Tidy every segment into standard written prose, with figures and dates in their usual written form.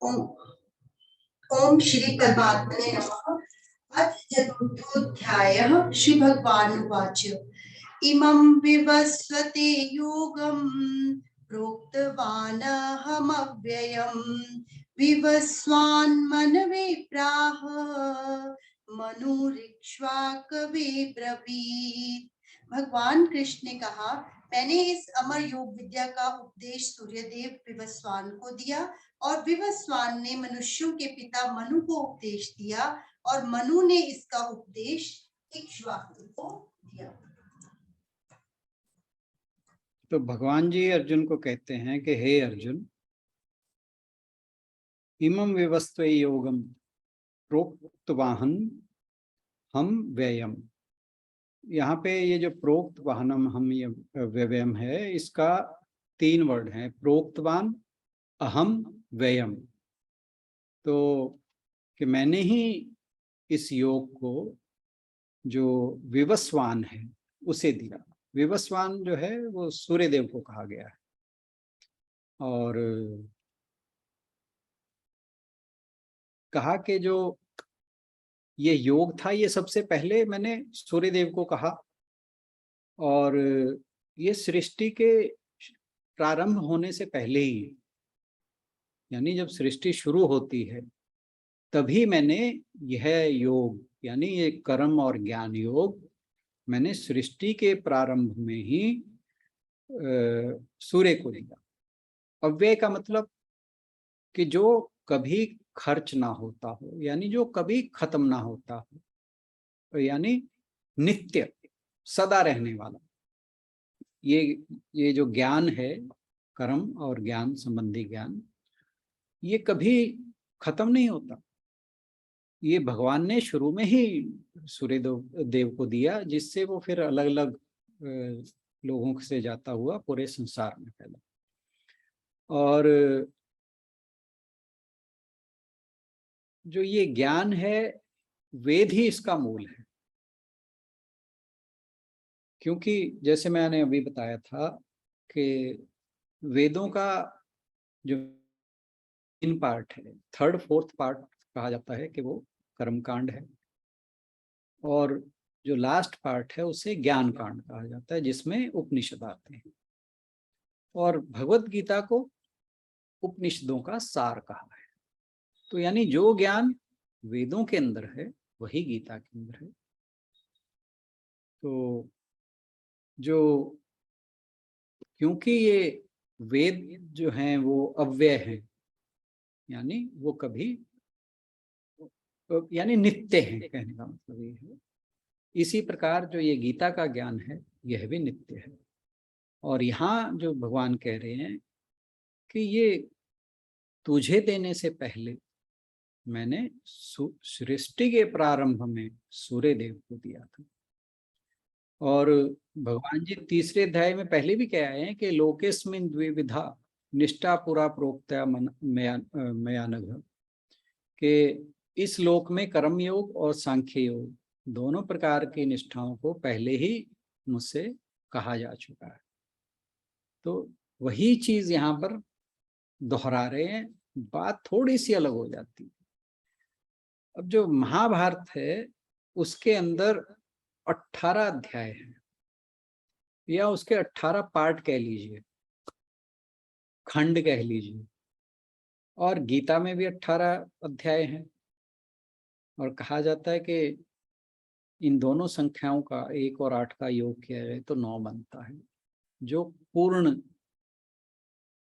ओम ओम श्री परमात्मने नमः। अथ चतुर्थोऽध्यायः। श्री भगवानुवाच इमं विवस्वते योगं प्रोक्तवानहमव्ययम् विवस्वान्मनवे प्राह मनुरिक्ष्वाकवे ब्रवीत्। भगवान कृष्ण ने कहा, मैंने इस अमर योग विद्या का उपदेश सूर्यदेव विवस्वान को दिया और विवस्वान ने मनुष्यों के पिता मनु को उपदेश दिया और मनु ने इसका उपदेश इक्ष्वाकु को दिया। तो भगवान जी अर्जुन को कहते हैं कि हे अर्जुन, इमं विवस्वे योगम प्रोक्तवाहन हम व्ययम। यहाँ पे ये जो प्रोक्त वाहनम हम ये व्ययम है, इसका 3 वर्ड है, प्रोक्तवान, अहम, व्ययम। तो कि मैंने ही इस योग को जो विवस्वान है उसे दिया। विवस्वान जो है वो सूर्यदेव को कहा गया है। और कहा कि जो ये योग था ये सबसे पहले मैंने सूर्यदेव को कहा, और ये सृष्टि के प्रारंभ होने से पहले ही, यानी जब सृष्टि शुरू होती है तभी मैंने यह योग यानी ये कर्म और ज्ञान योग मैंने सृष्टि के प्रारंभ में ही सूर्य को दिया। अव्यय का मतलब कि जो कभी खर्च ना होता हो, यानी जो कभी खत्म ना होता हो, यानी नित्य सदा रहने वाला। ये जो ज्ञान है, कर्म और ज्ञान संबंधी ज्ञान, ये कभी खत्म नहीं होता। ये भगवान ने शुरू में ही सूर्य देव को दिया, जिससे वो फिर अलग अलग लोगों से जाता हुआ पूरे संसार में फैला। और जो ये ज्ञान है, वेद ही इसका मूल है। क्योंकि जैसे मैंने अभी बताया था कि वेदों का जो 3 पार्ट है, 3rd 4th पार्ट कहा जाता है कि वो कर्मकांड है, और जो लास्ट पार्ट है उसे ज्ञान कांड कहा जाता है, जिसमें उपनिषद आते हैं। और भगवत गीता को उपनिषदों का सार कहा है। तो यानी जो ज्ञान वेदों के अंदर है वही गीता के अंदर है। तो जो क्योंकि ये वेद जो हैं वो अव्यय हैं, यानी वो कभी यानी नित्य हैं, कहने का मतलब ये है। इसी प्रकार जो ये गीता का ज्ञान है यह भी नित्य है। और यहाँ जो भगवान कह रहे हैं कि ये तुझे देने से पहले मैंने सृष्टि के प्रारंभ में सूर्य देव को दिया था। और भगवान जी 3रे अध्याय में पहले भी कह आए हैं कि लोकेस्मिन् द्विविधा निष्ठा पुरा प्रोक्तया मया नघ, कि इस लोक में कर्म योग और सांख्य योग दोनों प्रकार की निष्ठाओं को पहले ही मुझसे कहा जा चुका है। तो वही चीज यहाँ पर दोहरा रहे हैं, बात थोड़ी सी अलग हो जाती है। अब जो महाभारत है उसके अंदर 18 अध्याय हैं, या उसके 18 पार्ट कह लीजिए, खंड कह लीजिए। और गीता में भी 18 अध्याय हैं। और कहा जाता है कि इन दोनों संख्याओं का 1 और 8 का योग किया जाए तो 9 बनता है, जो पूर्ण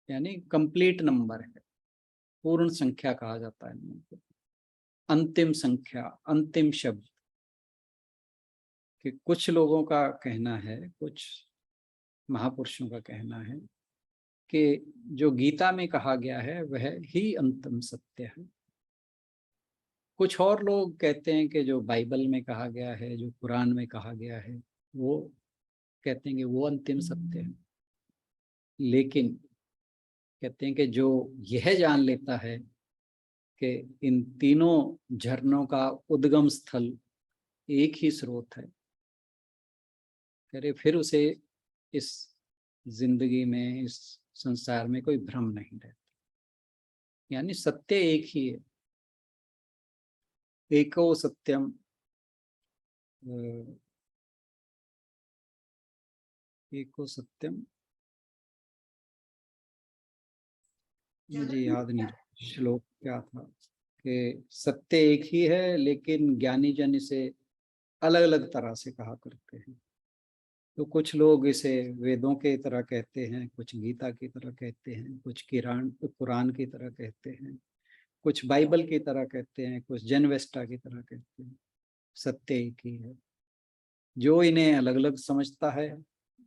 यानी कंप्लीट नंबर है। पूर्ण संख्या कहा जाता है, अंतिम संख्या, अंतिम शब्द। कि कुछ लोगों का कहना है, कुछ महापुरुषों का कहना है कि जो गीता में कहा गया है वह ही अंतिम सत्य है। कुछ और लोग कहते हैं कि जो बाइबल में कहा गया है, जो कुरान में कहा गया है, वो कहते हैं कि वो अंतिम सत्य है। लेकिन कहते हैं कि जो यह जान लेता है कि इन तीनों झरनों का उद्गम स्थल एक ही स्रोत है, करे फिर उसे इस जिंदगी में, इस संसार में कोई भ्रम नहीं रहता। यानी सत्य एक ही है। एको सत्यम, एको सत्यम, मुझे याद नहीं श्लोक क्या था, कि सत्य एक ही है लेकिन ज्ञानी जन इसे अलग अलग तरह से कहा करते हैं। तो कुछ लोग इसे वेदों के तरह कहते हैं, कुछ गीता की तरह कहते हैं, कुछ कुरान की तरह कहते हैं, कुछ बाइबल की तरह कहते हैं, कुछ जनवेस्टा की तरह कहते हैं। सत्य एक ही है। जो इन्हें अलग अलग समझता है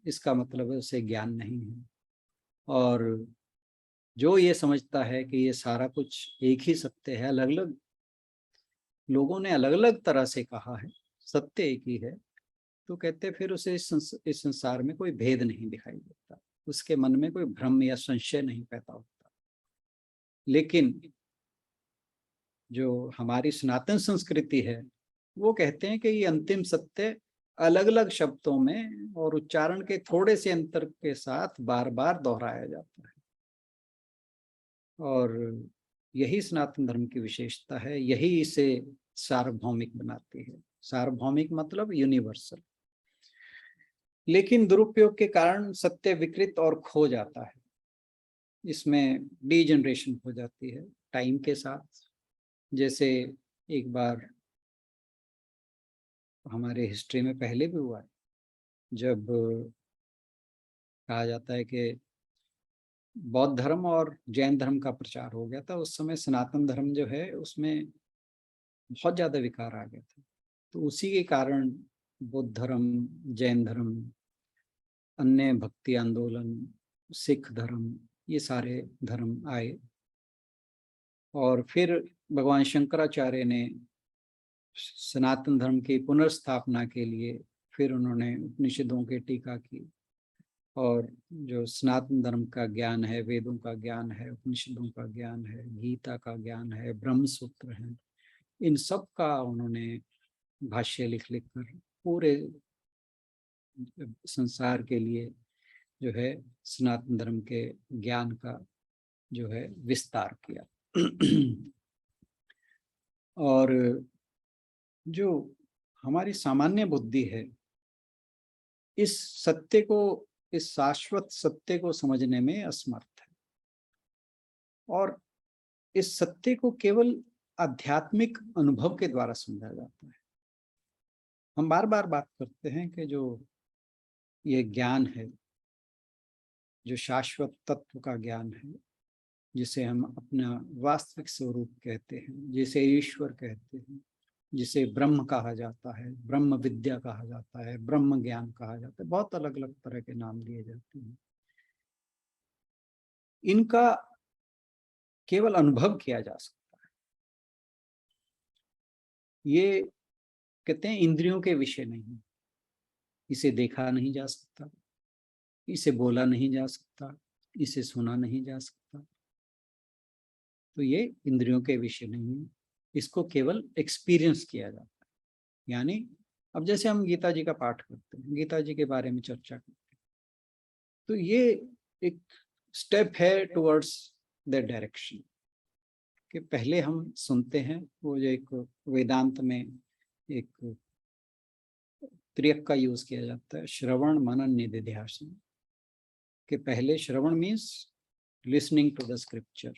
इसका मतलब है उसे ज्ञान नहीं है, और जो ये समझता है कि ये सारा कुछ एक ही सत्य है, अलग अलग लोगों ने अलग अलग तरह से कहा है, सत्य एक ही है, तो कहते फिर उसे इस संसार में कोई भेद नहीं दिखाई देता, उसके मन में कोई भ्रम या संशय नहीं पैदा होता। लेकिन जो हमारी सनातन संस्कृति है वो कहते हैं कि ये अंतिम सत्य अलग अलग शब्दों में और उच्चारण के थोड़े से अंतर के साथ बार बार दोहराया जाता है, और यही सनातन धर्म की विशेषता है, यही इसे सार्वभौमिक बनाती है। सार्वभौमिक मतलब यूनिवर्सल। लेकिन दुरुपयोग के कारण सत्य विकृत और खो जाता है, इसमें डीजनरेशन हो जाती है टाइम के साथ। जैसे एक बार हमारे हिस्ट्री में पहले भी हुआ है, जब कहा जाता है कि बौद्ध धर्म और जैन धर्म का प्रचार हो गया था, उस समय सनातन धर्म जो है उसमें बहुत ज्यादा विकार आ गया था। तो उसी के कारण बौद्ध धर्म, जैन धर्म, अन्य भक्ति आंदोलन, सिख धर्म, ये सारे धर्म आए, और फिर भगवान शंकराचार्य ने सनातन धर्म की पुनर्स्थापना के लिए फिर उन्होंने उपनिषदों की टीका की, और जो सनातन धर्म का ज्ञान है, वेदों का ज्ञान है, उपनिषदों का ज्ञान है, गीता का ज्ञान है, ब्रह्म सूत्र है, इन सब का उन्होंने भाष्य लिख लिख कर पूरे संसार के लिए जो है सनातन धर्म के ज्ञान का जो है विस्तार किया। और जो हमारी सामान्य बुद्धि है इस सत्य को, इस शाश्वत सत्य को समझने में असमर्थ है, और इस सत्य को केवल आध्यात्मिक अनुभव के द्वारा समझा जाता है। हम बार बार बात करते हैं कि जो ये ज्ञान है, जो शाश्वत तत्व का ज्ञान है, जिसे हम अपना वास्तविक स्वरूप कहते हैं, जिसे ईश्वर कहते हैं, जिसे ब्रह्म कहा जाता है, ब्रह्म विद्या कहा जाता है, ब्रह्म ज्ञान कहा जाता है, बहुत अलग अलग तरह के नाम दिए जाते हैं। इनका केवल अनुभव किया जा सकता है। ये कहते हैं इंद्रियों के विषय नहीं, इसे देखा नहीं जा सकता, इसे बोला नहीं जा सकता, इसे सुना नहीं जा सकता, तो ये इंद्रियों के विषय नहीं है, इसको केवल एक्सपीरियंस किया जाता है। यानी अब जैसे हम गीता जी का पाठ करते हैं, गीता जी के बारे में चर्चा करते हैं, तो ये एक स्टेप है टुवर्ड्स द डायरेक्शन, कि पहले हम सुनते हैं, वो जो एक वेदांत में एक त्रियक का यूज किया जाता है, श्रवण मनन निधिध्यासन, कि पहले श्रवण means listening to the scripture,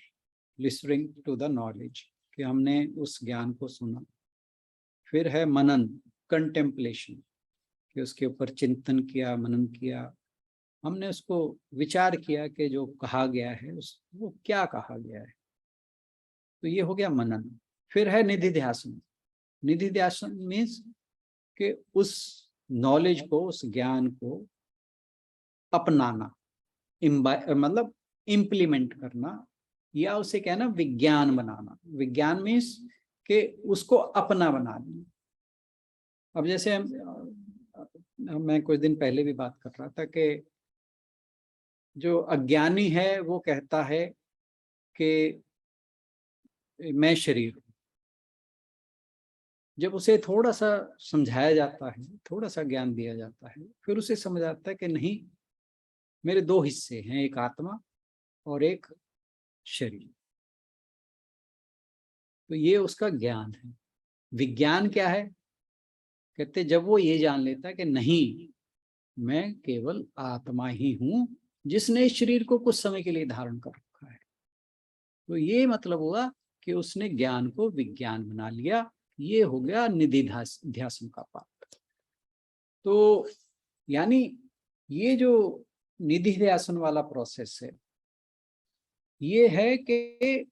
listening to the knowledge, कि हमने उस ज्ञान को सुना। फिर है मनन, कंटेम्पलेशन, कि उसके ऊपर चिंतन किया, मनन किया, हमने उसको विचार किया कि जो कहा गया है उस वो क्या कहा गया है, तो ये हो गया मनन। फिर है निधिध्यासन। निधिध्यासन मीन्स कि उस नॉलेज को, उस ज्ञान को अपनाना, मतलब इम्प्लीमेंट करना, या उसे कहना विज्ञान बनाना। विज्ञान मीन्स कि उसको अपना बना लेना। अब जैसे मैं कुछ दिन पहले भी बात कर रहा था कि जो अज्ञानी है वो कहता है कि मैं शरीर हूं। जब उसे थोड़ा सा समझाया जाता है, थोड़ा सा ज्ञान दिया जाता है, फिर उसे समझ आता है कि नहीं, मेरे दो हिस्से हैं, एक आत्मा और एक शरीर। तो ये उसका ज्ञान है। विज्ञान क्या है? कहते जब वो ये जान लेता है कि नहीं, मैं केवल आत्मा ही हूं जिसने इस शरीर को कुछ समय के लिए धारण कर रखा है। तो ये मतलब हुआ कि उसने ज्ञान को विज्ञान बना लिया। ये हो गया निधि ध्यासन का पाठ। तो यानी ये जो निधि ध्यासन वाला प्रोसेस है, ये है कि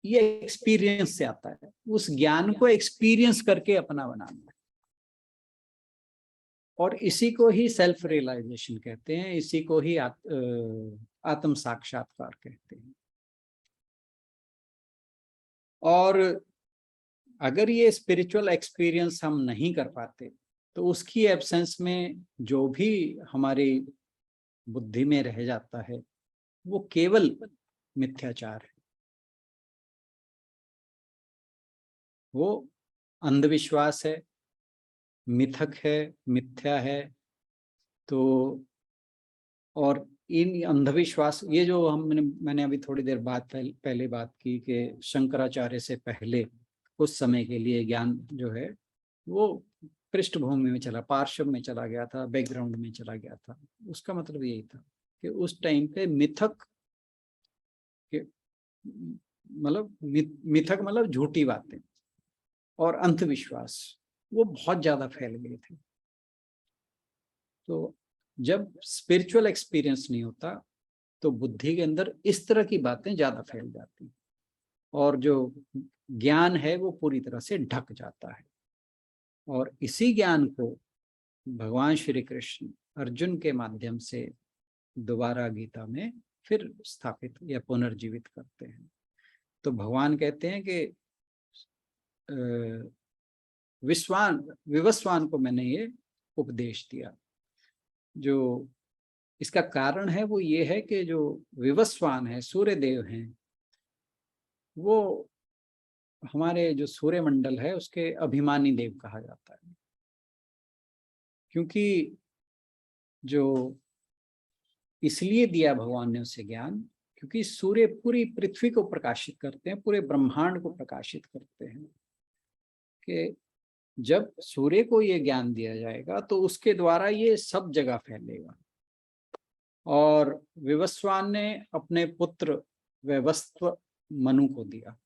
ये एक्सपीरियंस से आता है। उस ज्ञान को एक्सपीरियंस करके अपना बनाना है, और इसी को ही सेल्फ रियलाइजेशन कहते हैं, इसी को ही आत्म साक्षात्कार कहते हैं। और अगर ये स्पिरिचुअल एक्सपीरियंस हम नहीं कर पाते तो उसकी एब्सेंस में जो भी हमारी बुद्धि में रह जाता है वो केवल मिथ्याचार है, वो अंधविश्वास है, मिथक है, मिथ्या है। तो और इन अंधविश्वास, ये जो मैंने अभी थोड़ी देर बाद पहले बात की कि शंकराचार्य से पहले कुछ समय के लिए ज्ञान जो है वो पृष्ठभूमि में चला, पार्श्व में चला गया था, बैकग्राउंड में चला गया था। उसका मतलब यही था कि उस टाइम पे मिथक के मतलब मिथक मतलब झूठी बातें और अंधविश्वास वो बहुत ज्यादा फैल गए थे। तो जब स्पिरिचुअल एक्सपीरियंस नहीं होता तो बुद्धि के अंदर इस तरह की बातें ज्यादा फैल जाती और जो ज्ञान है वो पूरी तरह से ढक जाता है। और इसी ज्ञान को भगवान श्री कृष्ण अर्जुन के माध्यम से दोबारा गीता में फिर स्थापित या पुनर्जीवित करते हैं। तो भगवान कहते हैं कि विवस्वान को मैंने ये उपदेश दिया। जो इसका कारण है वो ये है कि जो विवस्वान है, सूर्य देव हैं, वो हमारे जो सूर्य मंडल है उसके अभिमानी देव कहा जाता है। क्योंकि जो इसलिए दिया भगवान ने उसे ज्ञान, क्योंकि सूर्य पूरी पृथ्वी को प्रकाशित करते हैं, पूरे ब्रह्मांड को प्रकाशित करते हैं। कि जब सूर्य को ये ज्ञान दिया जाएगा तो उसके द्वारा ये सब जगह फैलेगा। और विवस्वान ने अपने पुत्र वैवस्व मनु को दिया।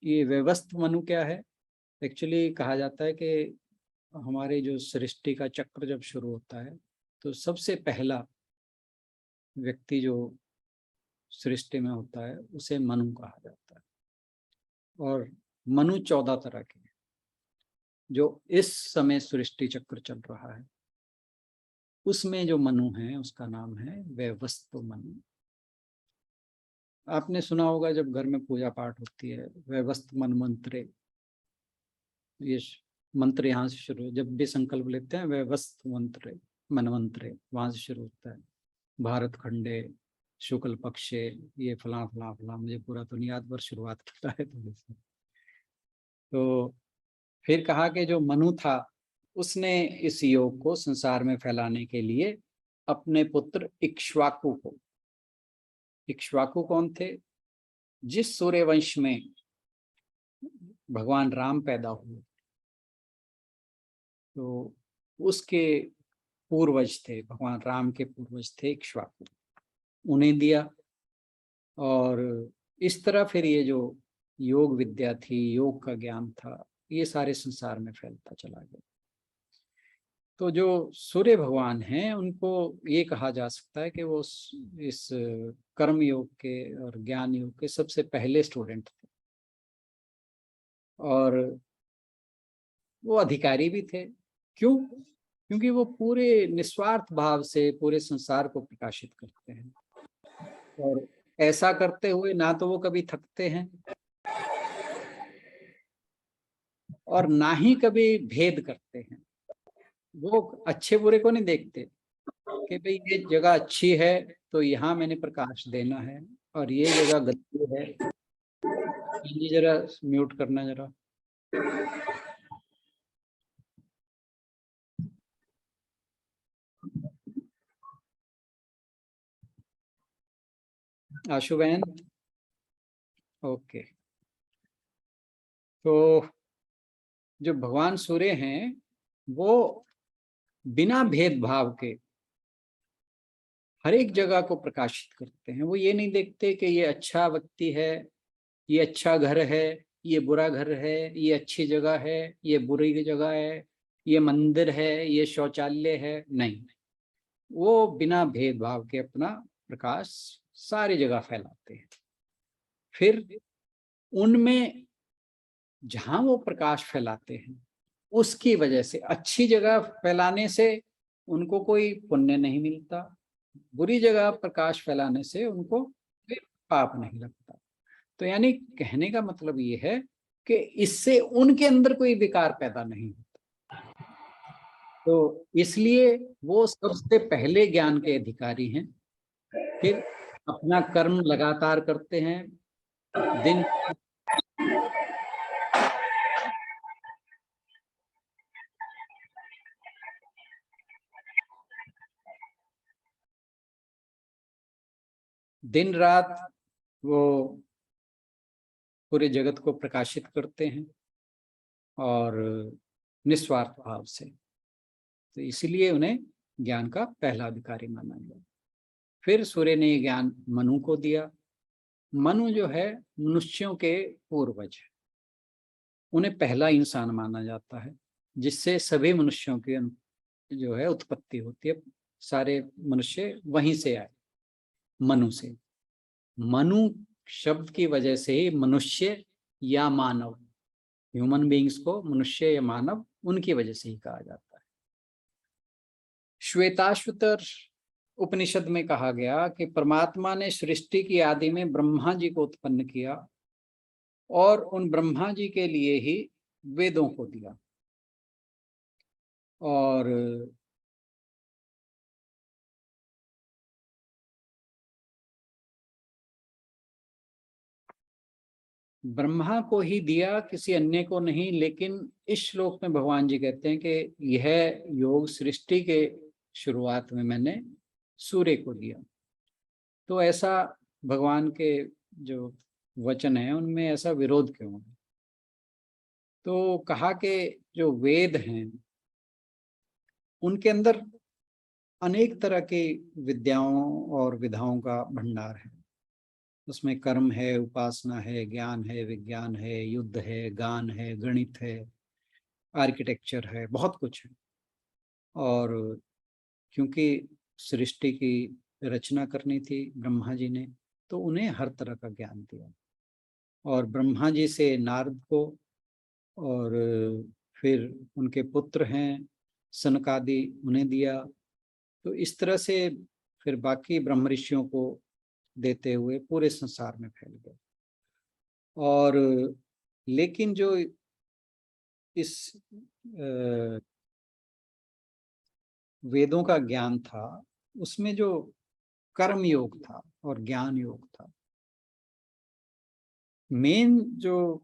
ये वैवस्व मनु क्या है? एक्चुअली कहा जाता है कि हमारे जो सृष्टि का चक्र जब शुरू होता है तो सबसे पहला व्यक्ति जो सृष्टि में होता है उसे मनु कहा जाता है। और मनु 14 तरह के, जो इस समय सृष्टि चक्र चल रहा है उसमें जो मनु है उसका नाम है वैवस्व मनु। आपने सुना होगा जब घर में पूजा पाठ होती है, वैवस्व मन मंत्रे, ये मंत्र यहाँ से शुरू, जब भी संकल्प लेते हैं वैवस्व मंत्रे मनमंत्रे, वहां से शुरू होता है। भारत खंडे शुक्ल पक्षे, ये फला फला फला, मुझे पूरा तो नहीं याद पर शुरुआत करता है थोड़ी सी। तो फिर कहा कि जो मनु था उसने इस योग को संसार में फैलाने के लिए अपने पुत्र इक्ष्वाकु को, इक्ष्वाकु कौन थे? जिस सूर्य वंश में भगवान राम पैदा हुए तो उसके पूर्वज थे, भगवान राम के पूर्वज थे इक्ष्वाकु, उन्हें दिया। और इस तरह फिर ये जो योग विद्या थी, योग का ज्ञान था, ये सारे संसार में फैलता चला गया। तो जो सूर्य भगवान हैं उनको ये कहा जा सकता है कि वो इस कर्म योग के और ज्ञान योग के सबसे पहले स्टूडेंट थे। और वो अधिकारी भी थे। क्यों? क्योंकि वो पूरे निस्वार्थ भाव से पूरे संसार को प्रकाशित करते हैं, और ऐसा करते हुए ना तो वो कभी थकते हैं और ना ही कभी भेद करते हैं। वो अच्छे बुरे को नहीं देखते कि भाई ये जगह अच्छी है तो यहाँ मैंने प्रकाश देना है, और ये जगह गंदी है, ये जरा म्यूट करना जरा। आशु बहन, ओके। तो जो भगवान सूर्य हैं वो बिना भेदभाव के हर एक जगह को प्रकाशित करते हैं। वो ये नहीं देखते कि ये अच्छा व्यक्ति है, ये अच्छा घर है, ये बुरा घर है, ये अच्छी जगह है, ये बुरी जगह है, ये मंदिर है, ये शौचालय है। नहीं, वो बिना भेदभाव के अपना प्रकाश सारी जगह फैलाते हैं। फिर उनमें जहां वो प्रकाश फैलाते हैं उसकी वजह से, अच्छी जगह फैलाने से उनको कोई पुण्य नहीं मिलता, बुरी जगह प्रकाश फैलाने से उनको फिर पाप नहीं लगता। तो यानी कहने का मतलब ये है कि इससे उनके अंदर कोई विकार पैदा नहीं होता। तो इसलिए वो सबसे पहले ज्ञान के अधिकारी हैं। फिर अपना कर्म लगातार करते हैं, दिन दिन रात वो पूरे जगत को प्रकाशित करते हैं और निस्वार्थ भाव से। तो इसीलिए उन्हें ज्ञान का पहला अधिकारी माना गया। फिर सूर्य ने ये ज्ञान मनु को दिया। मनु जो है मनुष्यों के पूर्वज है, उन्हें पहला इंसान माना जाता है, जिससे सभी मनुष्यों की जो है उत्पत्ति होती है। सारे मनुष्य वहीं से आए, मनु से। मनु शब्द की वजह से ही मनुष्य या मानव, ह्यूमन बीइंग्स को मनुष्य या मानव उनकी वजह से ही कहा जाता है। श्वेताश्वतर उपनिषद में कहा गया कि परमात्मा ने सृष्टि की आदि में ब्रह्मा जी को उत्पन्न किया और उन ब्रह्मा जी के लिए ही वेदों को दिया। और ब्रह्मा को ही दिया, किसी अन्य को नहीं। लेकिन इस श्लोक में भगवान जी कहते हैं कि यह योग सृष्टि के शुरुआत में मैंने सूर्य को दिया। तो ऐसा भगवान के जो वचन है उनमें ऐसा विरोध क्यों है? तो कहा कि जो वेद हैं उनके अंदर अनेक तरह की विद्याओं और विधाओं का भंडार है। उसमें कर्म है, उपासना है, ज्ञान है, विज्ञान है, युद्ध है, गान है, गणित है, आर्किटेक्चर है, बहुत कुछ है। और क्योंकि सृष्टि की रचना करनी थी ब्रह्मा जी ने, तो उन्हें हर तरह का ज्ञान दिया। और ब्रह्मा जी से नारद को, और फिर उनके पुत्र हैं सनकादि, उन्हें दिया। तो इस तरह से फिर बाकी ब्रह्म ऋषियों को देते हुए पूरे संसार में फैल गए। और लेकिन जो इस वेदों का ज्ञान था उसमें जो कर्म योग था और ज्ञान योग था, मेन जो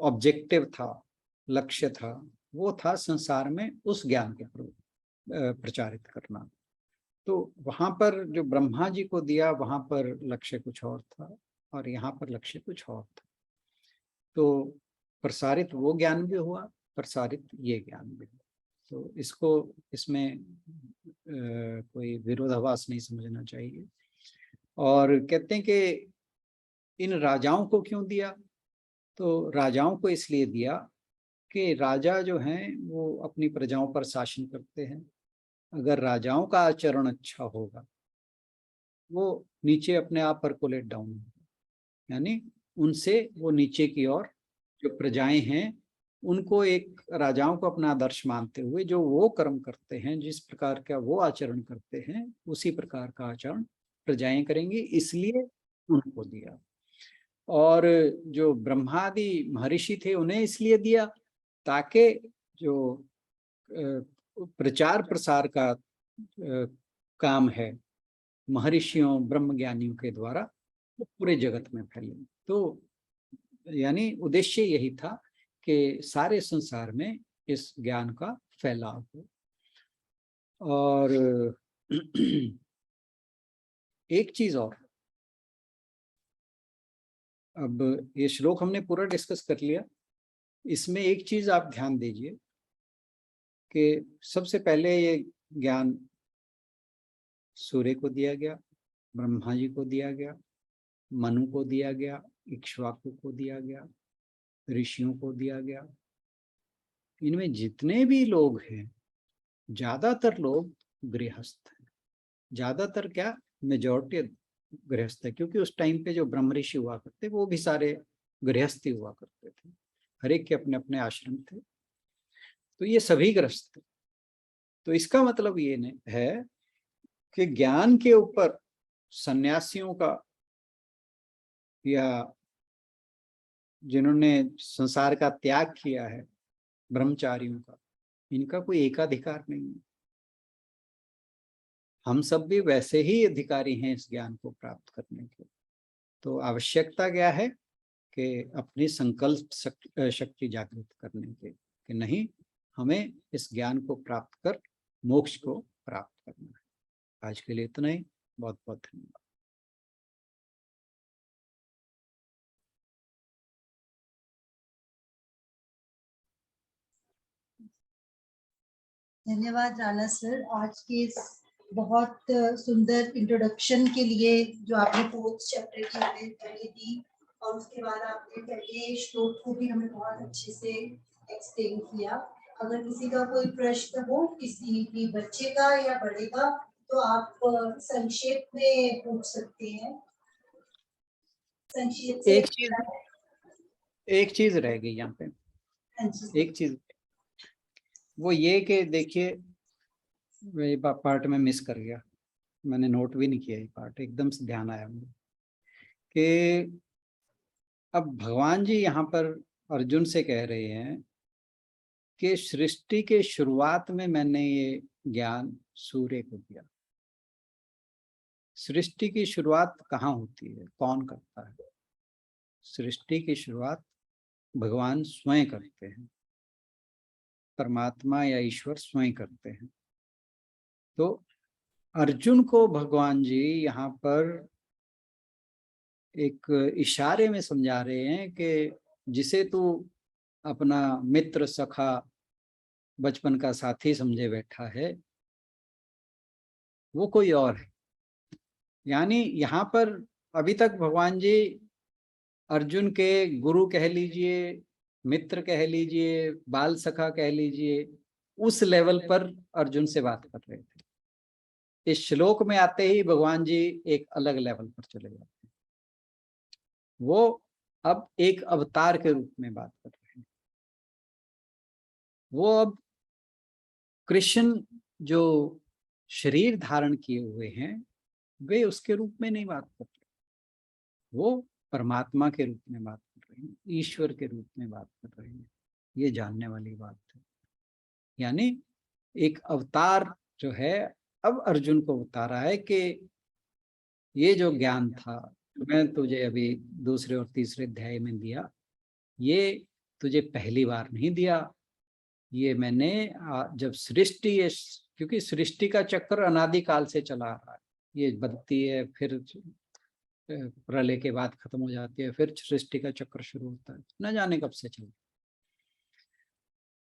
ऑब्जेक्टिव था, लक्ष्य था, वो था संसार में उस ज्ञान के प्रचारित करना। तो वहां पर जो ब्रह्मा जी को दिया वहां पर लक्ष्य कुछ और था और यहाँ पर लक्ष्य कुछ और था। तो प्रसारित वो ज्ञान भी हुआ, प्रसारित ये ज्ञान भी हुआ। तो इसको, इसमें कोई विरोधाभास नहीं समझना चाहिए। और कहते हैं कि इन राजाओं को क्यों दिया? तो राजाओं को इसलिए दिया कि राजा जो हैं वो अपनी प्रजाओं पर शासन करते हैं। अगर राजाओं का आचरण अच्छा होगा, वो नीचे अपने आप परकोलेट डाउन होगा, यानी उनसे वो नीचे की ओर जो प्रजाएं हैं उनको एक राजाओं को अपना आदर्श मानते हुए जो वो कर्म करते हैं, जिस प्रकार का वो आचरण करते हैं, उसी प्रकार का आचरण प्रजाएं करेंगी, इसलिए उनको दिया। और जो ब्रह्मादि महर्षि थे उन्हें इसलिए दिया ताकि जो प्रचार प्रसार का काम है महर्षियों ब्रह्मज्ञानियों के द्वारा, वो पूरे जगत में फैले। तो यानी उद्देश्य यही था कि सारे संसार में इस ज्ञान का फैलाव हो। और एक चीज और, अब ये श्लोक हमने पूरा डिस्कस कर लिया। इसमें एक चीज आप ध्यान दीजिए कि सबसे पहले ये ज्ञान सूर्य को दिया गया, ब्रह्मा जी को दिया गया, मनु को दिया गया, इक्ष्वाकु को दिया गया, ऋषियों को दिया गया। इनमें जितने भी लोग हैं, ज्यादातर लोग गृहस्थ हैं। ज्यादातर क्या, मेजॉरिटी गृहस्थ है, क्योंकि उस टाइम पे जो ब्रह्म ऋषि हुआ करते वो भी सारे गृहस्थी हुआ करते थे, हर एक के अपने अपने आश्रम थे, तो ये सभी गृहस्थ थे। तो इसका मतलब ये है कि ज्ञान के ऊपर सन्यासियों का या जिन्होंने संसार का त्याग किया है, ब्रह्मचारियों का, इनका कोई एकाधिकार नहीं है। हम सब भी वैसे ही अधिकारी हैं इस ज्ञान को प्राप्त करने के। तो आवश्यकता क्या है कि अपनी संकल्प शक्ति जागृत करने के, कि नहीं, हमें इस ज्ञान को प्राप्त कर मोक्ष को प्राप्त करना है। आज के लिए इतना ही। बहुत बहुत धन्यवाद। धन्यवाद राणा सर, आज के इस बहुत सुंदर इंट्रोडक्शन के लिए जो आपने फोर्थ चैप्टर की हमें पहले दी, और उसके बाद आपने पहले श्लोक को भी हमें बहुत अच्छे से एक्सप्लेन किया। अगर किसी का कोई प्रश्न हो, किसी भी बच्चे का या बड़े का, तो आप संक्षेप में पूछ सकते हैं। संक्षेप से एक चीज रह गई यहाँ पे। एक चीज वो ये कि देखिए, ये पार्ट में मिस कर गया, मैंने नोट भी नहीं किया ये पार्ट, एकदम से ध्यान आया मुझे कि अब भगवान जी यहाँ पर अर्जुन से कह रहे हैं कि सृष्टि के शुरुआत में मैंने ये ज्ञान सूर्य को दिया। सृष्टि की शुरुआत कहाँ होती है, कौन करता है? सृष्टि की शुरुआत भगवान स्वयं करते हैं, परमात्मा या ईश्वर स्वयं करते हैं। तो अर्जुन को भगवान जी यहाँ पर एक इशारे में समझा रहे हैं कि जिसे तू अपना मित्र, सखा, बचपन का साथी समझे बैठा है, वो कोई और है। यानी यहाँ पर अभी तक भगवान जी अर्जुन के गुरु कह लीजिए, मित्र कह लीजिए, बाल सखा कह लीजिए, उस लेवल पर अर्जुन से बात कर रहे थे। इस श्लोक में आते ही भगवान जी एक अलग लेवल पर चले जाते हैं। वो अब एक अवतार के रूप में बात कर रहे हैं। वो अब कृष्ण जो शरीर धारण किए हुए हैं, वे उसके रूप में नहीं बात कर रहे, वो परमात्मा के रूप में बात कर रहे हैं, ईश्वर के रूप में बात कर रहे हैं। ये जानने वाली बात है। यानी एक अवतार जो है, अब अर्जुन को बता रहा है कि ये जो ज्ञान था, मैं तुझे अभी दूसरे और तीसरे अध्याय में दिया, ये तुझे पहली बार नहीं दिया। ये मैंने जब सृष्टि, क्योंकि सृष्टि का चक्र अनादिकाल से चला आ रहा है, ये बनती है, फिर प्रलय के बाद खत्म हो जाती है, फिर सृष्टि का चक्र शुरू होता है, न जाने कब से चलता।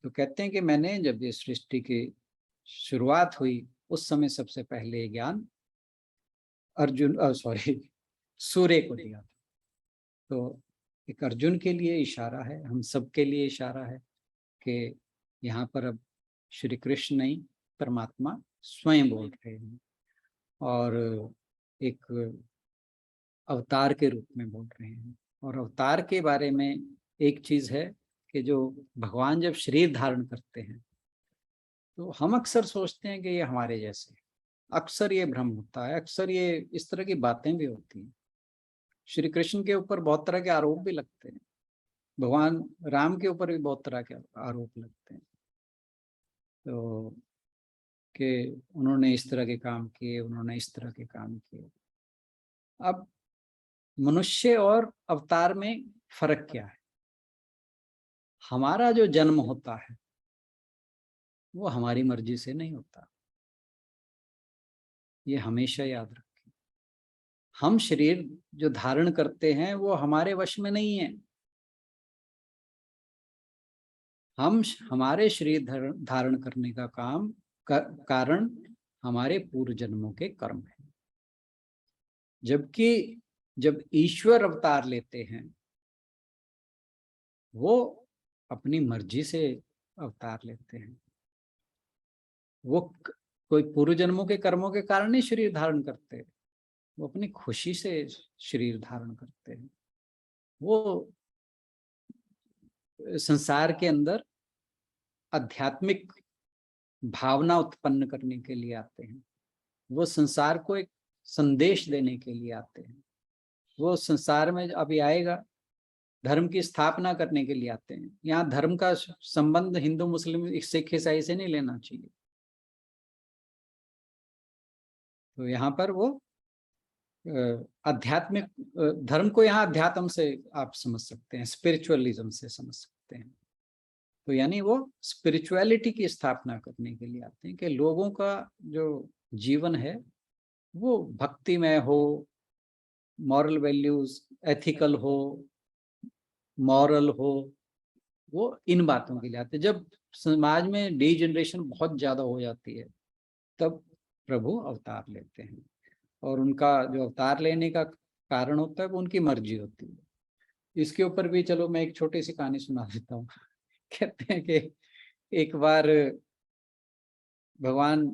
तो कहते हैं कि मैंने जब ये सृष्टि की शुरुआत हुई, उस समय सबसे पहले ज्ञान सूर्य को दिया था। तो एक अर्जुन के लिए इशारा है, हम सब के लिए इशारा है कि यहाँ पर अब श्री कृष्ण नहीं, परमात्मा स्वयं बोल रहे हैं, और एक अवतार के रूप में बोल रहे हैं। और अवतार के बारे में एक चीज है कि जो भगवान जब शरीर धारण करते हैं, तो हम अक्सर सोचते हैं कि ये हमारे जैसे, अक्सर ये भ्रम होता है, अक्सर ये इस तरह की बातें भी होती हैं। श्री कृष्ण के ऊपर बहुत तरह के आरोप भी लगते हैं, भगवान राम के ऊपर भी बहुत तरह के आरोप लगते हैं, तो कि उन्होंने इस तरह के काम किए, उन्होंने इस तरह के काम किए। अब मनुष्य और अवतार में फर्क क्या है? हमारा जो जन्म होता है वो हमारी मर्जी से नहीं होता, ये हमेशा याद रखें। हम शरीर जो धारण करते हैं वो हमारे वश में नहीं है। हमारे शरीर धारण करने का कारण हमारे पूर्व जन्मों के कर्म है। जबकि जब ईश्वर अवतार लेते हैं वो अपनी मर्जी से अवतार लेते हैं। वो कोई पूर्व जन्मों के कर्मों के कारण नहीं शरीर धारण करते, वो अपनी खुशी से शरीर धारण करते हैं। वो संसार के अंदर आध्यात्मिक भावना उत्पन्न करने के लिए आते हैं। वो संसार को एक संदेश देने के लिए आते हैं। वो संसार में अभी आएगा, धर्म की स्थापना करने के लिए आते हैं। यहाँ धर्म का संबंध हिंदू मुस्लिम सिख ईसाई से नहीं लेना चाहिए। तो यहाँ पर वो आध्यात्मिक धर्म को यहाँ अध्यात्म से आप समझ सकते हैं, स्पिरिचुअलिज्म से समझ सकते हैं। तो यानी वो स्पिरिचुअलिटी की स्थापना करने के लिए आते हैं कि लोगों का जो जीवन है वो भक्तिमय हो, मॉरल वैल्यूज एथिकल हो, मॉरल हो, वो इन बातों के लिए आते हैं। जब समाज में डीजनरेशन बहुत ज्यादा हो जाती है तब प्रभु अवतार लेते हैं, और उनका जो अवतार लेने का कारण होता है वो उनकी मर्जी होती है। इसके ऊपर भी चलो मैं एक छोटी सी कहानी सुना देता हूँ। कहते हैं कि एक बार भगवान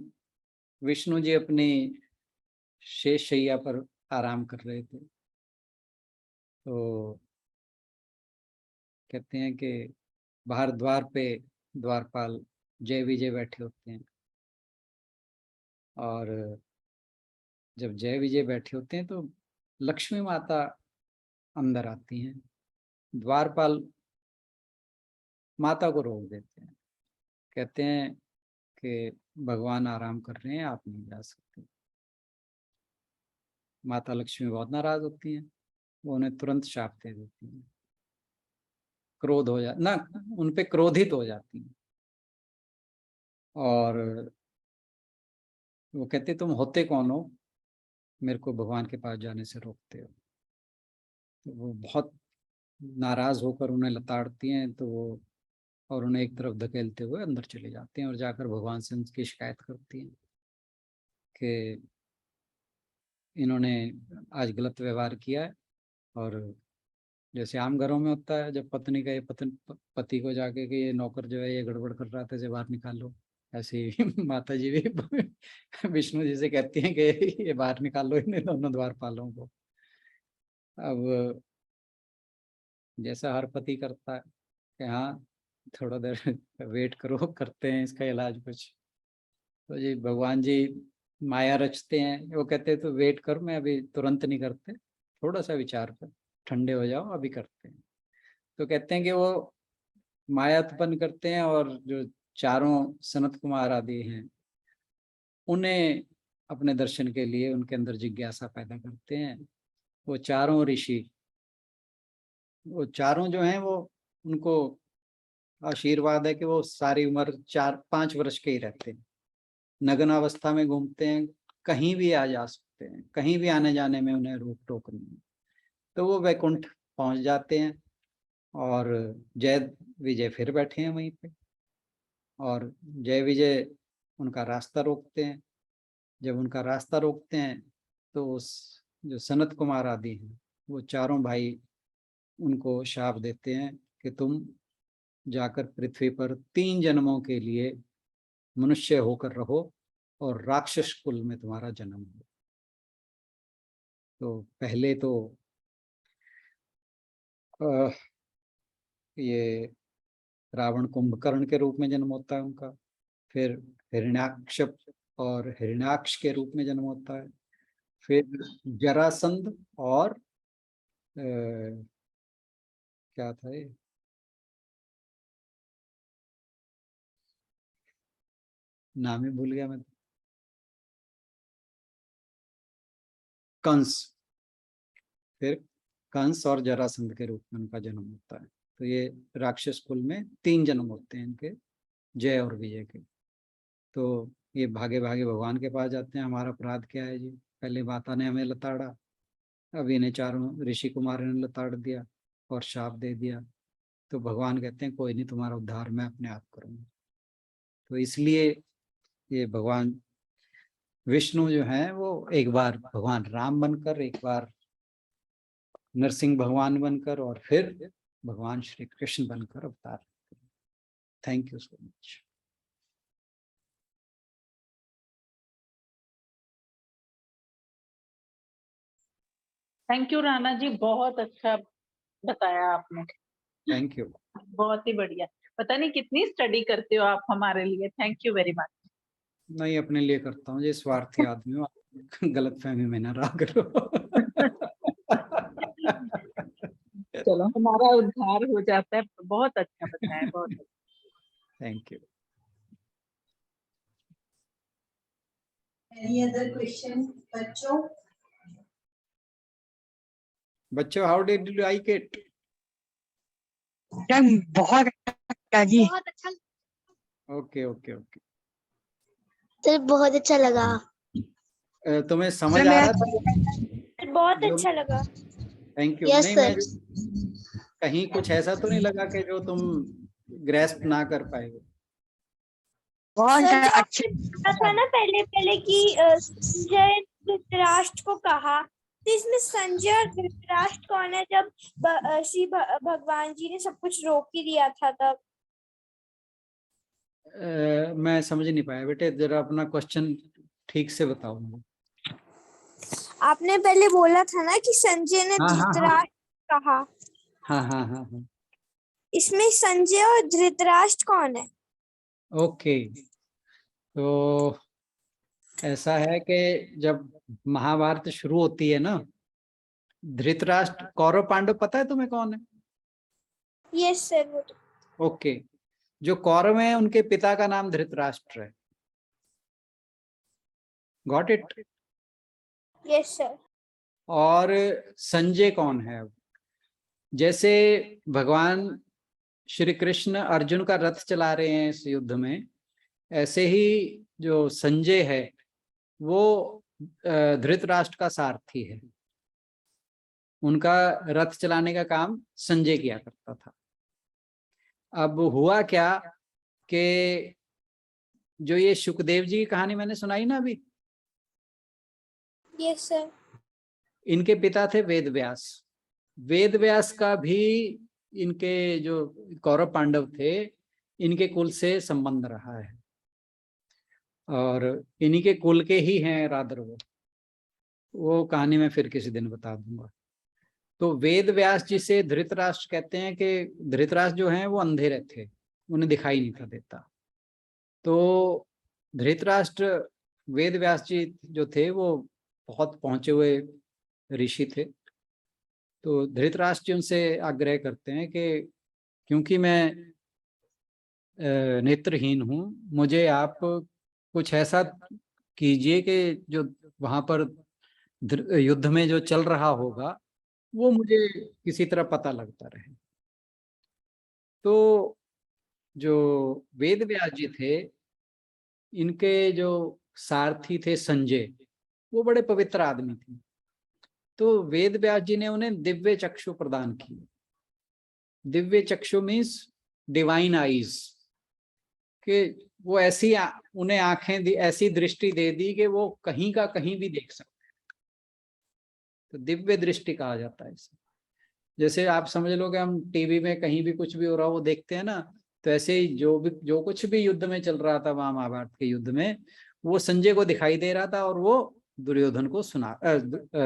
विष्णु जी अपनी शेष शैया पर आराम कर रहे थे। तो कहते हैं कि बाहर द्वार पे द्वारपाल जय विजय बैठे होते हैं, और जब जय विजय बैठे होते हैं तो लक्ष्मी माता अंदर आती हैं। द्वारपाल माता को रोक देते हैं, कहते हैं कि भगवान आराम कर रहे हैं, आप नहीं जा सकते। माता लक्ष्मी बहुत नाराज होती हैं, वो उन्हें तुरंत शाप दे देती हैं, क्रोध हो जा ना उन पे क्रोधित हो जाती हैं, और वो कहते तुम होते कौन हो, मेरे को भगवान के पास जाने से रोकते हो। तो वो बहुत नाराज होकर उन्हें लताड़ती हैं, तो वो और उन्हें एक तरफ धकेलते हुए अंदर चले जाते हैं और जाकर भगवान से उनकी शिकायत करती हैं कि इन्होंने आज गलत व्यवहार किया है। और जैसे आम घरों में होता है, जब पत्नी का ये पति को जाके कि ये नौकर जो है ये गड़बड़ कर रहा था, इसे बाहर निकाल लो, ऐसे ही माता जी भी विष्णु जी से कहती हैं कि ये बाहर निकाल लो इन्हें दोनों द्वारपालों को। अब जैसा हर पति करता है कि हाँ थोड़ा देर वेट करो, करते हैं इसका इलाज कुछ। तो जी भगवान जी माया रचते हैं, वो कहते हैं तो वेट कर, मैं अभी तुरंत नहीं करते, थोड़ा सा विचार कर, ठंडे हो जाओ अभी करते हैं। तो कहते हैं कि वो माया उत्पन्न करते हैं, और जो चारों सनत कुमार आदि हैं उन्हें अपने दर्शन के लिए उनके अंदर जिज्ञासा पैदा करते हैं। वो चारों ऋषि, वो चारों जो हैं वो उनको आशीर्वाद है कि वो सारी उम्र 4-5 वर्ष के ही रहते हैं, नग्न अवस्था में घूमते हैं, कहीं भी आ जा सकते हैं, कहीं भी आने जाने में उन्हें रोक टोक नहीं है। तो वो वैकुंठ पहुंच जाते हैं, और जय विजय फिर बैठे हैं वहीं पे, और जय विजय उनका रास्ता रोकते हैं। जब उनका रास्ता रोकते हैं तो उस जो सनत कुमार आदि हैं वो चारों भाई उनको शाप देते हैं कि तुम जाकर पृथ्वी पर 3 जन्मों के लिए मनुष्य होकर रहो और राक्षस कुल में तुम्हारा जन्म हो। तो पहले तो ये रावण कुंभकर्ण के रूप में जन्म होता है उनका, फिर हिरण्याक्ष और हिरण्याक्ष के रूप में जन्म होता है, फिर जरासंध और क्या था ये, नाम ही भूल गया मैं, कंस, फिर कंस और जरासंध के रूप में उनका जन्म होता है। तो ये राक्षस कुल में 3 जन्म होते हैं इनके, जय और विजय के। तो ये भागे भागे भगवान के पास जाते हैं, हमारा अपराध क्या है जी, पहले माता ने हमें लताड़ा, अब इन्हें चारों ऋषि कुमारों ने लताड़ दिया और शाप दे दिया। तो भगवान कहते हैं कोई नहीं, तुम्हारा उद्धार मैं अपने आप करूंगा। तो इसलिए ये भगवान विष्णु जो हैं वो एक बार भगवान राम बनकर, एक बार नरसिंह भगवान बनकर, और फिर भगवान श्री कृष्ण बनकर अवतार। Thank you so much. Thank you Rana ji, बहुत अच्छा बताया आपने। Thank you. बहुत ही बढ़िया। पता नहीं कितनी स्टडी करते हो आप हमारे लिए। Thank you very much. नहीं, अपने लिए करता हूँ, ये स्वार्थी आदमी हूँ, गलत फहमी में ना रहा करो। चलो, हमारा उद्धार हो जाता है। बहुत अच्छा बताया, बहुत अच्छा। Thank you. Any other question, बच्चों? बच्चों, how did you like it? बहुत अच्छा जी। बहुत अच्छा। Okay okay okay. सर बहुत अच्छा लगा। तुम्हें समझ आ रहा था? बहुत अच्छा लगा। Thank you. यस नहीं, सर। मैं कहीं कुछ ऐसा तो नहीं लगा कि जो तुम ग्रेस्प ना कर पाए हो? बहुत सर, जो अच्छे। आपने था ना पहले पहले कि संजय धृतराष्ट्र को कहा, तो इसमें संजय और धृतराष्ट्र कौन है? जब श्री भगवान जी ने सब कुछ रोक ही दिया था तब। मैं समझ नहीं पाया बेटे, जरा अपना क्वेश्चन ठीक से बताओ मुझे। आपने पहले बोला था ना कि संजय ने हाँ, हाँ, हाँ। धृतराष्ट्र कहा। हाँ हाँ हाँ हाँ। इसमें संजय और धृतराष्ट्र कौन है? ओके, तो ऐसा है कि जब महाभारत शुरू होती है ना, धृतराष्ट्र, कौरव पांडव पता है तुम्हें कौन है? Yes sir. ओके, जो कौरव हैं उनके पिता का नाम धृतराष्ट्र है। Got it? Yes sir. और संजय कौन है? अब जैसे भगवान श्री कृष्ण अर्जुन का रथ चला रहे हैं इस युद्ध में, ऐसे ही जो संजय है वो धृतराष्ट्र का सारथी है। उनका रथ चलाने का काम संजय किया करता था। अब हुआ क्या कि जो ये सुखदेव जी की कहानी मैंने सुनाई ना अभी, यस सर। इनके पिता थे वेद व्यास। वेद व्यास का भी इनके जो कौरव पांडव थे, इनके कुल से संबंध रहा है, और इन्हीं के कुल के ही हैं राधर। वो कहानी मैं फिर किसी दिन बता दूंगा। तो वेद व्यास जी से धृतराष्ट्र कहते हैं कि धृतराष्ट्र जो हैं वो अंधेरे थे, उन्हें दिखाई नहीं था देता। तो धृतराष्ट्र, वेद व्यास जी जो थे वो बहुत पहुंचे हुए ऋषि थे। तो धृतराष्ट्र जी उनसे आग्रह करते हैं कि क्योंकि मैं नेत्रहीन हूँ, मुझे आप कुछ ऐसा कीजिए कि जो वहां पर युद्ध में जो चल रहा होगा वो मुझे किसी तरह पता लगता रहे। तो जो वेद व्यास जी थे, इनके जो सारथी थे संजय, वो बड़े पवित्र आदमी थे। तो वेद व्यास जी ने उन्हें दिव्य चक्षु प्रदान किए। दिव्य चक्षु मीन्स डिवाइन आईज, कि वो ऐसी उन्हें आंखें दी, ऐसी दृष्टि दे दी कि वो कहीं का कहीं भी देख सकते। तो दिव्य दृष्टि कहा जाता है इसे। जैसे आप समझ लो कि हम टीवी में कहीं भी कुछ भी हो रहा हो वो देखते हैं ना, तो ऐसे ही जो कुछ भी युद्ध में चल रहा था वहां महाभारत के युद्ध में, वो संजय को दिखाई दे रहा था और वो दुर्योधन को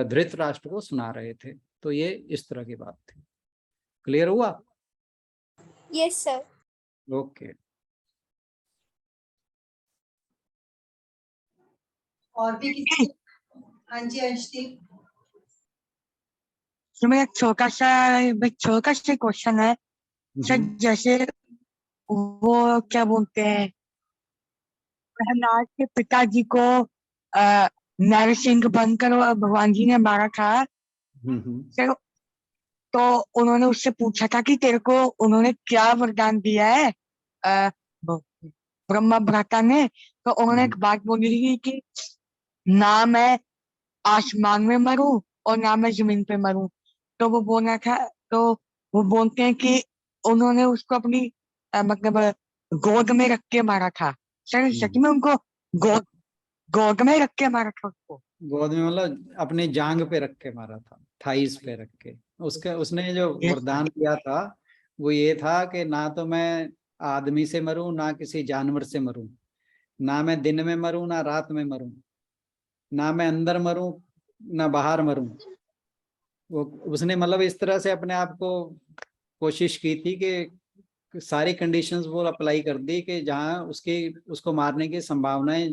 धृतराष्ट्र को सुना रहे थे। तो ये इस तरह की बात थी। क्लियर हुआ? Yes sir. ओके। और भी किसी? हाँ जी अंशदीप। तो मेरा छोटा सा क्वेश्चन है सर। जैसे वो क्या बोलते हैं, प्रहलाद के पिताजी को नरसिंह बनकर भगवान जी ने मारा था सर। तो उन्होंने उससे पूछा था कि तेरे को उन्होंने क्या वरदान दिया है ब्रह्मा भ्राता ने। तो उन्होंने एक बात बोली थी कि ना मैं आसमान में मरूं और ना मैं जमीन पे मरूं। तो वो बोलना था, तो वो बोलते हैं कि उन्होंने उसको अपनी मतलब गोद में रख के मारा था। सर सच में उनको गोद गोद में रख के मारा था उसको? गोद में मतलब अपने जांग पे रख के मारा था, थाइस पे रख के। उसने जो वरदान दिया था वो ये था कि ना तो मैं आदमी से मरूं, ना किसी जानवर से मरूं, ना मैं दिन में मरूं, ना रात में मरूं, ना मैं अंदर मरूं, ना बाहर मरूं। वो उसने मतलब इस तरह से अपने आप को कोशिश की थी कि सारी कंडीशंस वो अप्लाई कर दी कि जहाँ उसको मारने की संभावनाएं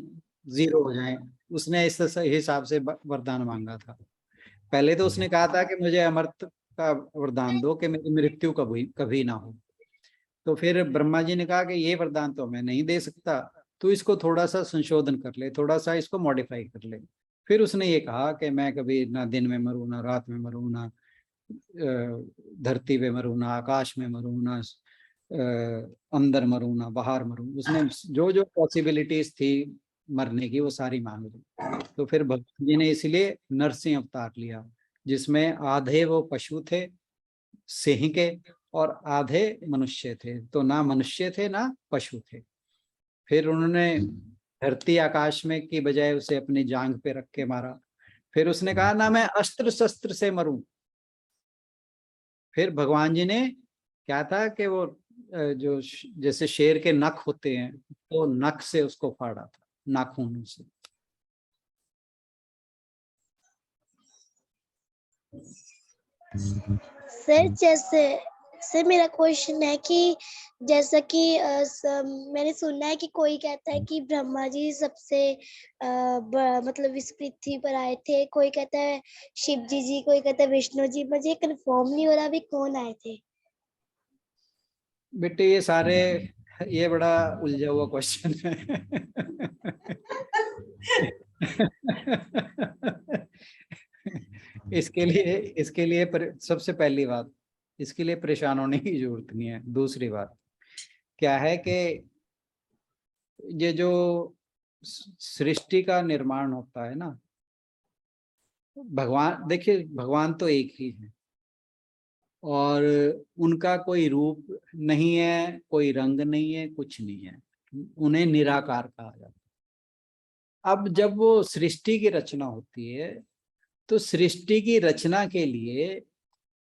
0 हो जाएं। उसने इस हिसाब से वरदान मांगा था। पहले तो उसने कहा था कि मुझे अमरत्व का वरदान दो कि मेरी मृत्यु कभी कभी ना हो। तो फिर ब्रह्मा जी ने कहा कि ये वरदान तो मैं नहीं दे सकता, तो इसको थोड़ा सा संशोधन कर ले, थोड़ा सा इसको मॉडिफाई कर ले। फिर उसने ये कहा कि मैं कभी ना दिन में मरूं, ना रात में मरूं, ना धरती पे मरूं, ना आकाश में मरूं, ना अंदर मरूं, ना बाहर मरूं। उसने जो जो पॉसिबिलिटीज थी मरने की वो सारी मांग ली। तो फिर भगवान जी ने इसलिए नरसिंह अवतार लिया, जिसमें आधे वो पशु थे सिंह के और आधे मनुष्य थे। तो ना मनुष्य थे ना पशु थे। फिर उन्होंने धरती आकाश में की बजाय उसे अपनी जांग पे रख के मारा। फिर उसने कहा ना मैं अस्त्र शस्त्र से मरूं। फिर भगवान जी ने क्या था कि वो जो जैसे शेर के नख होते हैं, तो नख से उसको फाड़ा था, नाखूनों से। सर जैसे सर मेरा क्वेश्चन है कि जैसा कि मैंने सुना है कि कोई कहता है कि ब्रह्मा जी सबसे मतलब इस पृथ्वी पर आए थे, कोई कहता है शिव जी, कोई कहता है विष्णु जी। मुझे कंफर्म नहीं हो रहा अभी कौन आए थे। बेटे ये बड़ा उलझा हुआ क्वेश्चन है। इसके लिए सबसे पहली बात, इसके लिए परेशान होने की जरूरत नहीं है। दूसरी बात क्या है कि ये जो सृष्टि का निर्माण होता है ना, भगवान देखिए, भगवान तो एक ही है और उनका कोई रूप नहीं है, कोई रंग नहीं है, कुछ नहीं है। उन्हें निराकार कहा जाता है। अब जब वो सृष्टि की रचना होती है तो सृष्टि की रचना के लिए,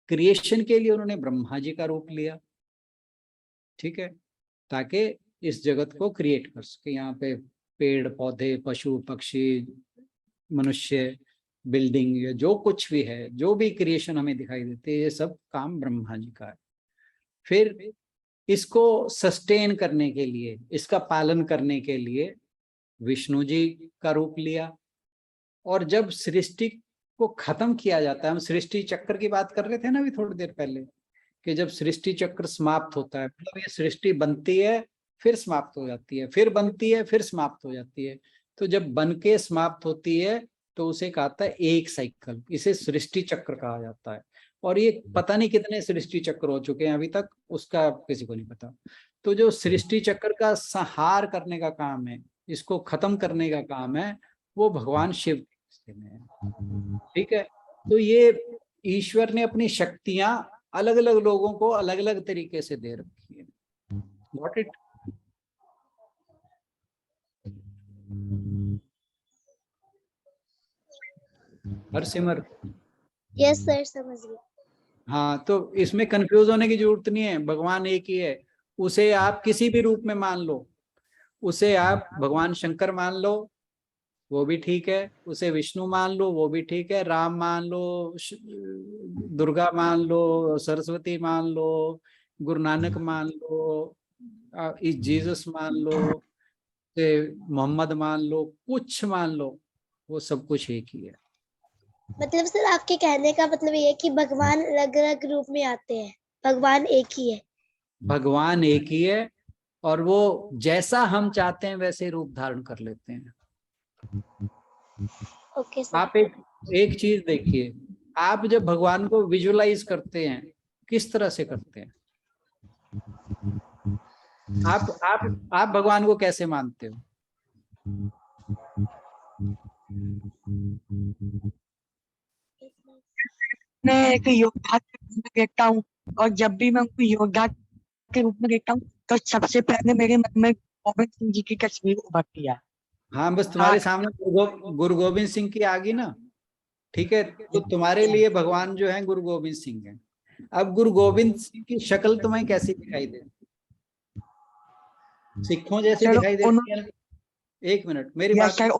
क्रिएशन के लिए उन्होंने ब्रह्मा जी का रूप लिया, ठीक है, ताकि इस जगत को क्रिएट कर सके। यहाँ पे पेड़ पौधे, पशु पक्षी, मनुष्य, बिल्डिंग, या जो कुछ भी है, जो भी क्रिएशन हमें दिखाई देते हैं, ये सब काम ब्रह्मा जी का है। फिर इसको सस्टेन करने के लिए, इसका पालन करने के लिए विष्णु जी का रूप लिया। और जब सृष्टि को खत्म किया जाता है, हम सृष्टि चक्र की बात कर रहे थे ना अभी थोड़ी देर पहले, कि जब सृष्टि चक्र समाप्त होता है, मतलब ये सृष्टि बनती है फिर समाप्त हो जाती है, फिर बनती है फिर समाप्त हो जाती है। तो जब बन के समाप्त होती है तो उसे कहता है एक साइकिल, इसे सृष्टि चक्र कहा जाता है। और ये पता नहीं कितने सृष्टि चक्र हो चुके हैं अभी तक, उसका किसी को नहीं पता। तो जो सृष्टि चक्र का संहार करने का काम है, इसको खत्म करने का काम है, वो भगवान शिव में है, ठीक है। तो ये ईश्वर ने अपनी शक्तियां अलग अलग लोगों को अलग अलग तरीके से दे रखी है। Got it? हरसिमर, यस सर समझ गए। हाँ, तो इसमें कंफ्यूज होने की जरूरत नहीं है। भगवान एक ही है। उसे आप किसी भी रूप में मान लो, उसे आप भगवान शंकर मान लो वो भी ठीक है, उसे विष्णु मान लो वो भी ठीक है, राम मान लो, दुर्गा मान लो, सरस्वती मान लो, गुरु नानक मान लो, जीसस मान लो, मोहम्मद मान लो, कुछ मान लो, वो सब कुछ एक ही है। मतलब सर आपके कहने का मतलब ये है कि भगवान अलग अलग रूप में आते हैं, भगवान एक ही है। भगवान एक ही है और वो जैसा हम चाहते हैं वैसे रूप धारण कर लेते हैं। Okay sir. आप एक चीज देखिए, आप जब भगवान को विजुअलाइज करते हैं किस तरह से करते हैं? आप भगवान को कैसे मानते हो? मैं एक योद्धा के रूप में देखता हूँ, और जब भी मैं उनको योद्धा के रूप में देखता हूँ तो सबसे पहले मेरे मन में गोविंद सिंह जी की तस्वीर उभरती है। हाँ, बस तुम्हारे सामने गुरु गोविंद सिंह की आ गई ना, ठीक है, तो तुम्हारे लिए भगवान जो है गुरु गोविंद सिंह है। अब गुरु गोविंद सिंह की शक्ल तुम्हें कैसी दिखाई दे? सिखों जैसी सर दिखाई देती है? एक मिनट मेरी या बात सर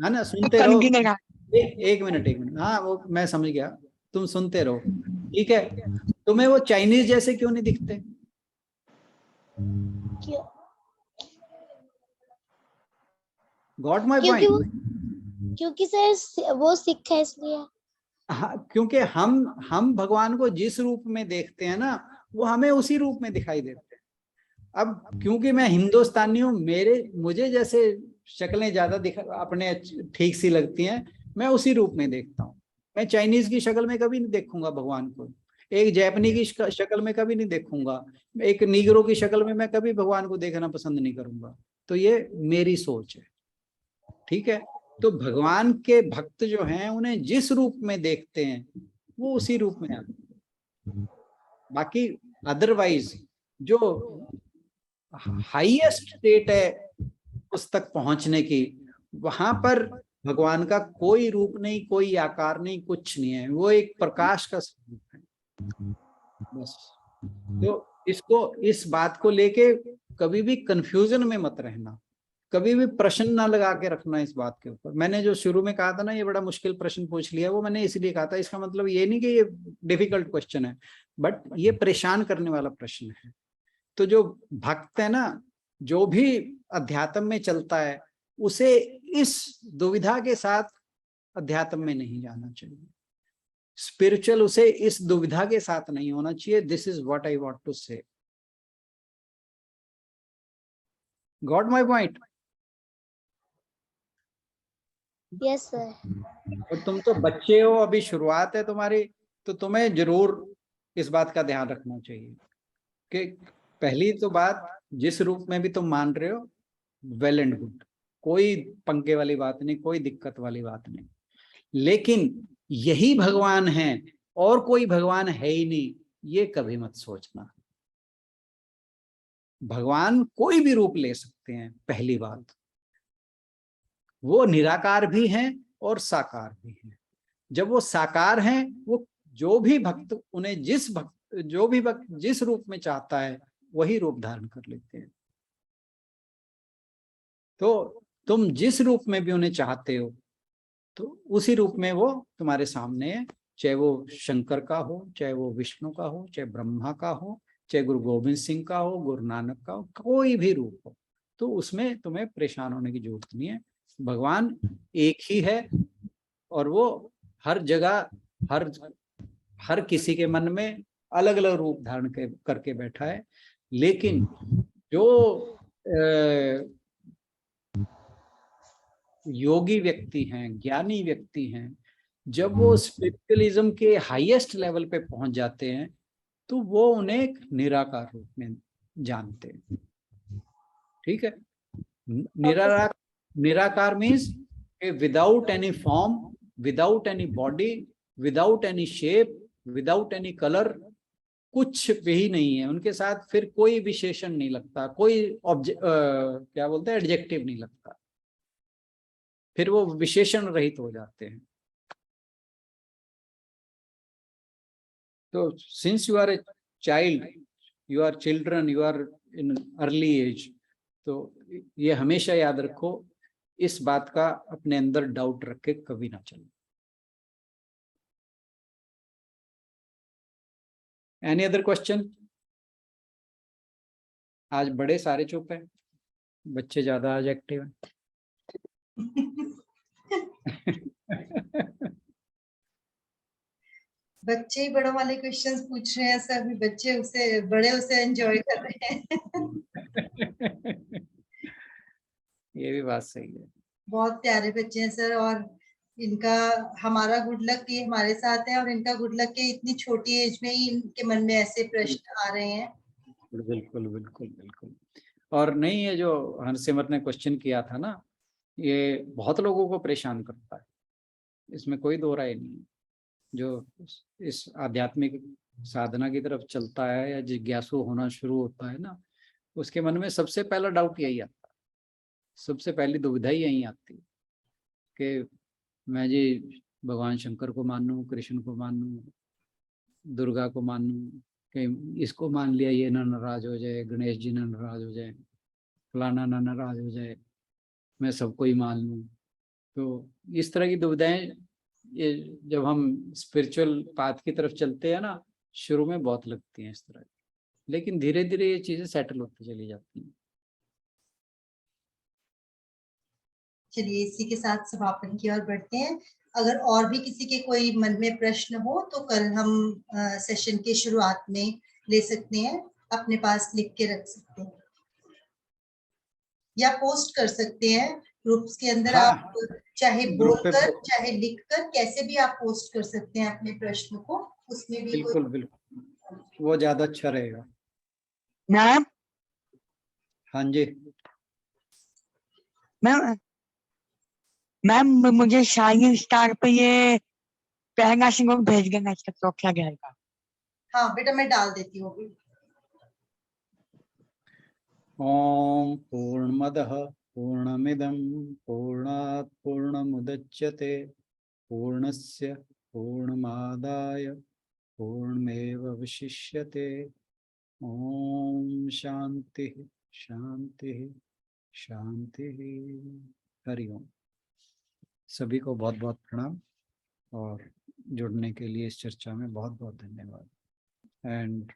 है ना, सुनते रहो। कलगी लगा एक मिनट, हाँ वो मैं समझ गया, तुम सुनते रहो, ठीक है। तुम्हें वो चाइनीज जैसे क्यों नहीं दिखते? Got my point? क्योंकि सर वो सिख है इसलिए। हाँ, क्योंकि हम भगवान को जिस रूप में देखते हैं ना, वो हमें उसी रूप में दिखाई देते हैं। अब क्योंकि मैं हिंदुस्तानी हूँ, मुझे जैसे शक्लें ज्यादा अपने ठीक सी लगती हैं, मैं उसी रूप में देखता हूँ। मैं चाइनीज की शक्ल में कभी नहीं देखूंगा भगवान को, एक जापानी की शक्ल में कभी नहीं देखूंगा, एक नीगरो की शक्ल में मैं कभी भगवान को देखना पसंद नहीं करूंगा। तो ये मेरी सोच है, ठीक है। तो भगवान के भक्त जो हैं उन्हें जिस रूप में देखते हैं वो उसी रूप में आते हैं। बाकी अदरवाइज जो हाईएस्ट स्टेट है उस तक पहुंचने की, वहां पर भगवान का कोई रूप नहीं, कोई आकार नहीं, कुछ नहीं है, वो एक प्रकाश का स्वरूप है बस। तो इस बात को लेके कभी भी कंफ्यूजन में मत रहना, कभी भी प्रश्न ना लगा के रखना इस बात के ऊपर। मैंने जो शुरू में कहा था ना, ये बड़ा मुश्किल प्रश्न पूछ लिया, वो मैंने इसलिए कहा था, इसका मतलब ये नहीं कि ये डिफिकल्ट क्वेश्चन है, बट ये परेशान करने वाला प्रश्न है। तो जो भक्त है ना, जो भी अध्यात्म में चलता है, उसे इस दुविधा के साथ अध्यात्म में नहीं जाना चाहिए। स्पिरिचुअल उसे इस दुविधा के साथ नहीं होना चाहिए। This is what I want to say. Got my point? Yes sir. और तुम तो बच्चे हो, अभी शुरुआत है तुम्हारी, तो तुम्हें जरूर इस बात का ध्यान रखना चाहिए कि पहली तो बात, जिस रूप में भी तुम मान रहे हो, वेल एंड गुड, कोई पंगे वाली बात नहीं, कोई दिक्कत वाली बात नहीं। लेकिन यही भगवान है और कोई भगवान है ही नहीं, ये कभी मत सोचना। भगवान कोई भी रूप ले सकते हैं, पहली बात। वो निराकार भी हैं और साकार भी हैं। जब वो साकार हैं, वो जो भी भक्त उन्हें जो भी भक्त जिस रूप में चाहता है वही रूप धारण कर लेते हैं। तो तुम जिस रूप में भी उन्हें चाहते हो, तो उसी रूप में वो तुम्हारे सामने है, चाहे वो शंकर का हो, चाहे वो विष्णु का हो, चाहे ब्रह्मा का हो, चाहे गुरु गोविंद सिंह का हो, गुरु नानक का हो, कोई भी रूप हो, तो उसमें तुम्हें परेशान होने की जरूरत नहीं है। भगवान एक ही है और वो हर जगह हर किसी के मन में अलग अलग रूप धारण करके बैठा है। लेकिन जो योगी व्यक्ति हैं, ज्ञानी व्यक्ति हैं, जब वो स्पिरिचुअलिज्म के हाईएस्ट लेवल पे पहुंच जाते हैं, तो वो उन्हें एक निराकार रूप में जानते हैं, ठीक है। निराकार means without any form, without any body, without any shape, without any colour, कुछ भी नहीं है उनके साथ, फिर कोई विशेषण नहीं लगता, कोई क्या बोलते हैं, एडजेक्टिव नहीं लगता, फिर वो विशेषण रहित हो जाते हैं। तो since you are a child, you are children, you are in early age, तो ये हमेशा याद रखो, इस बात का अपने अंदर डाउट रख के कभी ना चलो। Any other question? आज बड़े सारे चुप हैं, बच्चे ज्यादा आज एक्टिव हैं। बच्चे ही बड़ों वाले क्वेश्चंस पूछ रहे हैं सर, अभी बच्चे उसे बड़े उसे एंजॉय कर रहे हैं। ये भी बात सही है। बहुत प्यारे बच्चे हैं सर, और इनका हमारा गुड लक ये हमारे साथ है, और इनका गुड लक के इतनी छोटी एज में ही इनके मन में ऐसे प्रश्न आ रहे हैं। बिल्कुल बिल्कुल बिल्कुल। और नहीं, ये जो हरसिमरत ने क्वेश्चन किया था ना, ये बहुत लोगों को परेशान करता है, इसमें कोई दो राय नहीं है। जो इस आध्यात्मिक साधना की तरफ चलता है या जिज्ञासु होना शुरू होता है ना, उसके मन में सबसे पहला डाउट यही आता है, सबसे पहली दुविधा ही यही आती है कि मैं जी भगवान शंकर को मानूं, कृष्ण को मानूं, दुर्गा को मानूं, कि इसको मान लिया ये ना नाराज हो जाए, गणेश जी ना नाराज हो जाए, फलाना ना नाराज हो जाए, मैं सबको ही मान लूं। तो इस तरह की दुविधाएं ये जब हम स्पिरिचुअल पाथ की तरफ चलते हैं ना, शुरू में बहुत लगती हैं इस तरह, लेकिन धीरे धीरे ये चीजें सेटल होती चली जाती हैं। चलिए इसी के साथ समापन की ओर बढ़ते हैं। अगर और भी किसी के कोई मन में प्रश्न हो तो कल हम सेशन के शुरुआत में ले सकते हैं, अपने पास लिख के रख सकते हैं या पोस्ट कर सकते हैं ग्रुप्स के अंदर। हाँ, आप चाहे ग्रुप पे बोलकर चाहे लिखकर कैसे भी आप पोस्ट कर सकते हैं अपने प्रश्न को, उसमें भी बिल्कुल बिल्कुल वो ज्यादा अच्छा रहेगा। मैम हाँ जी, मैम मैम मुझे शाइनिंग स्टार पे ये पहला सिंगल भेज देना, इसका तो क्या रहेगा? हाँ बेटा मैं डाल देती हूँ अभी। ओम पूर्णमदः पूर्णमिदं पूर्णात् पूर्णमुदच्यते पूर्णस्य पूर्णमादाय पूर्णमेवावशिष्यते। ओम शांति शांति शांति। हरि ओम। सभी को बहुत बहुत प्रणाम और जुड़ने के लिए इस चर्चा में बहुत बहुत धन्यवाद। And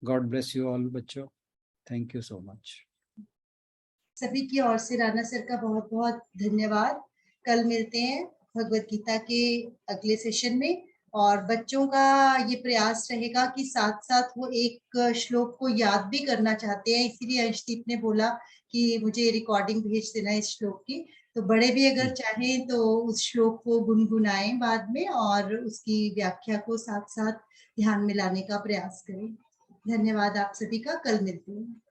God bless you all बच्चों, थैंक यू सो मच। सभी की ओर से राणा सर का बहुत बहुत धन्यवाद। कल मिलते हैं भगवत गीता के अगले सेशन में, और बच्चों का ये प्रयास रहेगा कि साथ साथ वो एक श्लोक को याद भी करना चाहते हैं, इसीलिए अंशदीप ने बोला कि मुझे रिकॉर्डिंग भेज देना इस श्लोक की। तो बड़े भी अगर चाहें तो उस श्लोक को गुनगुनाएं बाद में और उसकी व्याख्या को साथ साथ ध्यान में लाने का प्रयास करें। धन्यवाद आप सभी का, कल मिलते हैं।